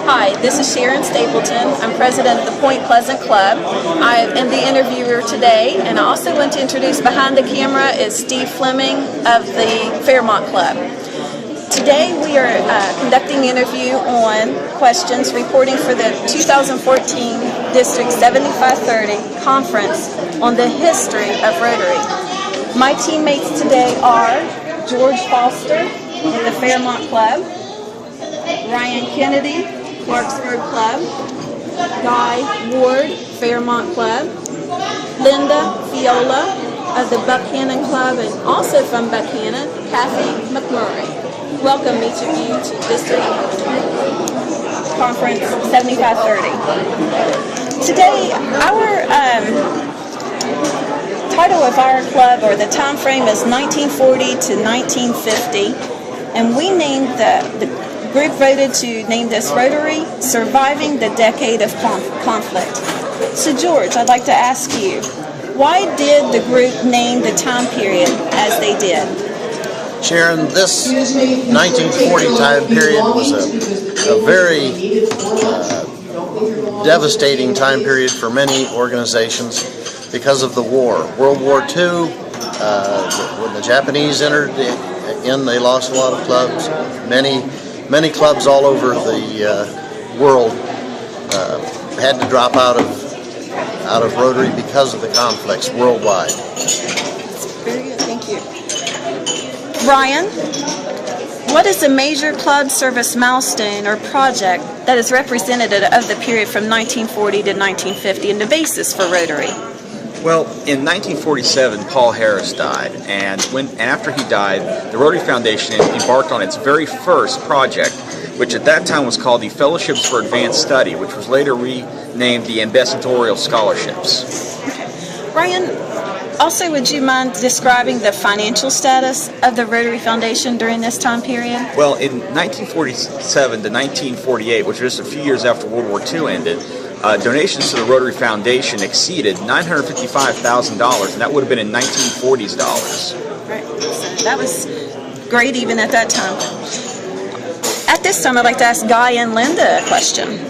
Hi, this is Sharon Stapleton. I'm president of the Point Pleasant Club. I am the interviewer today, and I also want to introduce behind the camera is Steve Fleming of the Fairmont Club. Today we are conducting an interview on questions reporting for the 2014 District 7530 Conference on the history of Rotary. My teammates today are George Foster in the Fairmont Club, Ryan Kennedy, Clarksburg Club, Guy Ward, Fairmont Club, Linda Fiola of the Buckhannon Club, and also from Buckhannon, Kathy McMurray. Welcome each of you to District Conference 7530. Today, our title of our club, or the time frame, is 1940 to 1950, and we named the group voted to name this Rotary Surviving the Decade of Conflict. So George, I'd like to ask you, why did the group name the time period as they did? Sharon, this 1940 time period was a very devastating time period for many organizations because of the war. World War II, when the Japanese entered in, they lost a lot of clubs. Many clubs all over the world had to drop out of Rotary because of the conflicts worldwide. Very good, thank you. Ryan, what is a major club service milestone or project that is representative of the period from 1940 to 1950 and the basis for Rotary? Well, in 1947, Paul Harris died, and after he died, the Rotary Foundation embarked on its very first project, which at that time was called the Fellowships for Advanced Study, which was later renamed the Ambassadorial Scholarships. Okay. Ryan, also would you mind describing the financial status of the Rotary Foundation during this time period? Well, in 1947 to 1948, which was just a few years after World War II ended, donations to the Rotary Foundation exceeded $955,000, and that would have been in 1940s dollars. Right. So that was great even at that time. At this time, I'd like to ask Guy and Linda a question.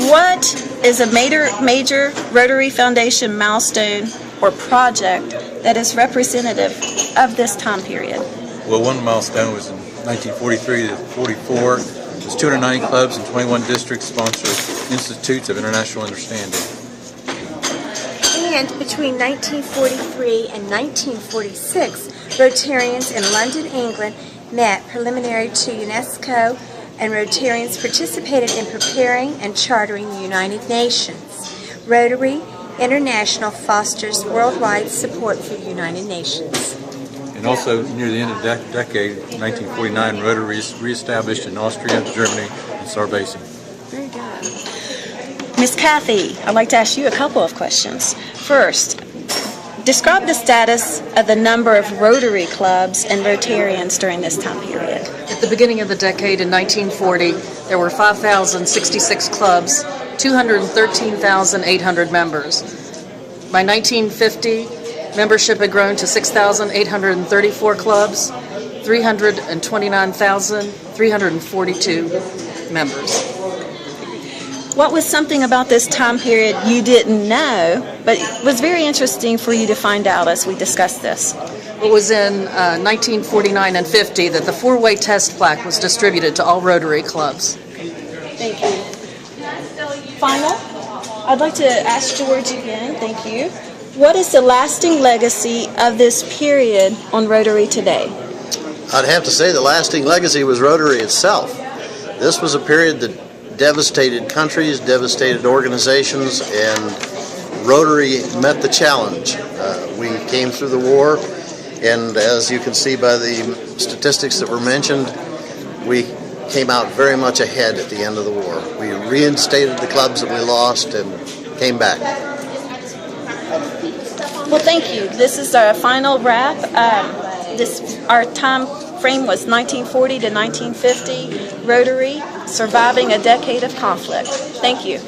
What is a major Rotary Foundation milestone or project that is representative of this time period? Well, one milestone was in 1943 to 44. It was 290 clubs and 21 districts sponsor Institutes of International Understanding. And between 1943 and 1946, Rotarians in London, England met preliminary to UNESCO, and Rotarians participated in preparing and chartering the United Nations. Rotary International fosters worldwide support for the United Nations. And also, near the end of the decade, 1949, Rotary reestablished in Austria, Germany, and Saarbrücken. Very good. Miss Kathy, I'd like to ask you a couple of questions. First, describe the status of the number of Rotary clubs and Rotarians during this time period. At the beginning of the decade in 1940, there were 5,066 clubs, 213,800 members. By 1950, membership had grown to 6,834 clubs, 329,342 members. What was something about this time period you didn't know, but it was very interesting for you to find out as we discussed this? It was in 1949 and 50 that the four-way test plaque was distributed to all Rotary clubs. Thank you. Final, I'd like to ask George again, thank you. What is the lasting legacy of this period on Rotary today? I'd have to say the lasting legacy was Rotary itself. This was a period that devastated countries, devastated organizations, and Rotary met the challenge. We came through the war, and as you can see by the statistics that were mentioned, we came out very much ahead at the end of the war. We reinstated the clubs that we lost and came back. Well, thank you. This is our final wrap. Our time frame was 1940 to 1950, Rotary, Surviving a Decade of Conflict. Thank you.